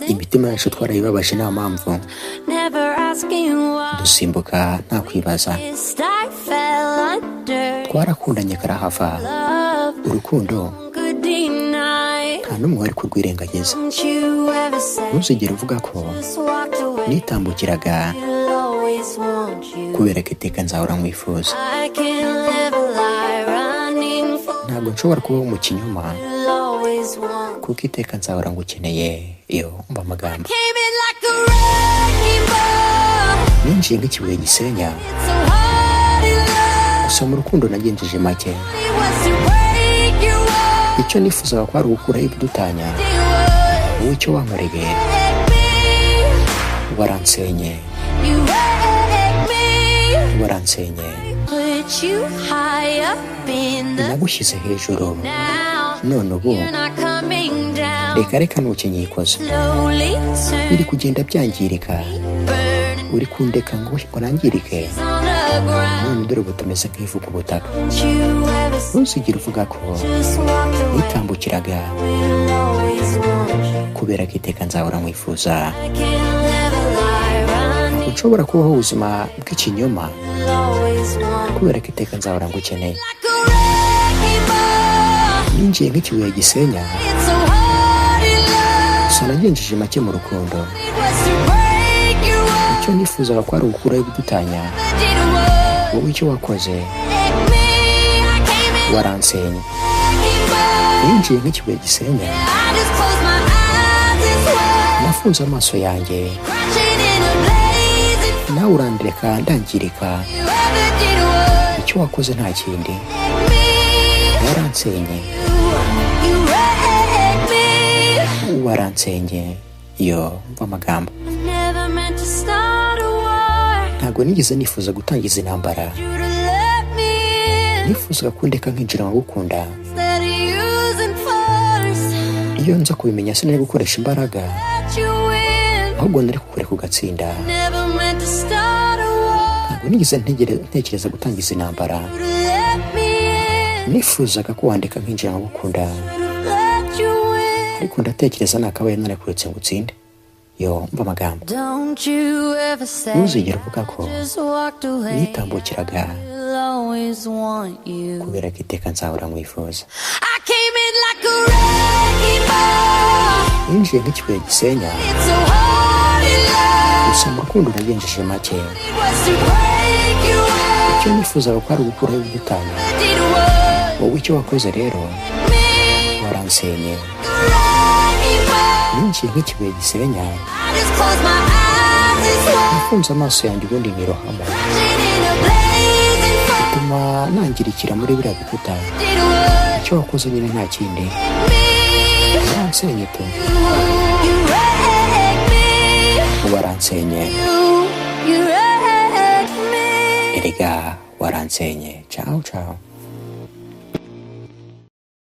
imitima yacu twarayibabaje nta mpamvu, dusimbuka nta kwibaza, twarakundanye karahava, urukundo nta n'umwe wari kurwirengagiza. ntuzigere uvuga ko nitambukiraga kubera ko iteka nzahora nkwifuza. ntabwo nshobora kubaho mu kinyoma kuko iteka nzahora ngukeneye. iyo umva amagambo ninjiye nk'ikibuye gisenya, gusa mu rukundo nagenjeje make. icyo nifuzaga ko ari ugukuraho ibidutanya, wowe icyo wankoreye waransenye, waransenye. nagushyize hejuru, none ubu reka ntukenyikoze. biri kugenda byangirika, uri kundeka ngo urangirike, none dore ubu tumeze nk'ivu ku butaka. ntuzigere uvuga ko nitambukiraga kubera ko iteka nzahora nkwifuza. ntabwo nshobora kubaho ubuzima bw'ikinyoma kubera ko iteka nzahora ngukeneye. ninjiye nk'ikibuye gisenya, gusa nagenjeje make mu rukundo. icyo nifuzaga ko ari ugukuraho ibidutanya, wowe icyo wakoze waransenye. ninjiye nk'ikibuye gisenya, nafunze amaso yanjye, nawe urandireka ndangirika. icyo wakoze nta kindi, waransenye, waransenye. iyo mva amagambo ntabwo nigeze nifuza gutangiza intambara. nifuzaga kundeka nkinjira mu gukunda. iyo nza kubimenya sinari gukoresha imbaraga, ahubwo nari kukureka ugatsinda. ntabwo nigeze ntekereza gutangiza intambara. nifuzaga ko wandeka nkinjira mu gukunda, ariko ndatekereza nakabaye narakuretse ngo utsinde. yo mva amagambo ntuzigere uvuga ko nitambukiraga kubera ko iteka nzahora nkwifuza. ninjiye nk'ikibuye gisenya, gusa mu rukundo nagenjeje make. icyo nifuzaga ko ari ugukuraho ibidutanya, wowe icyo wakoze rero waransenye. ninjiye nk'ikibuye gisenya, nafunze amaso yanjye ubundi nirohamo, bituma nangirikira muri biriya bikuta. icyo wakoze nyine nta kindi, waransenye pe, waransenye. erega waransenye. ciao ciao.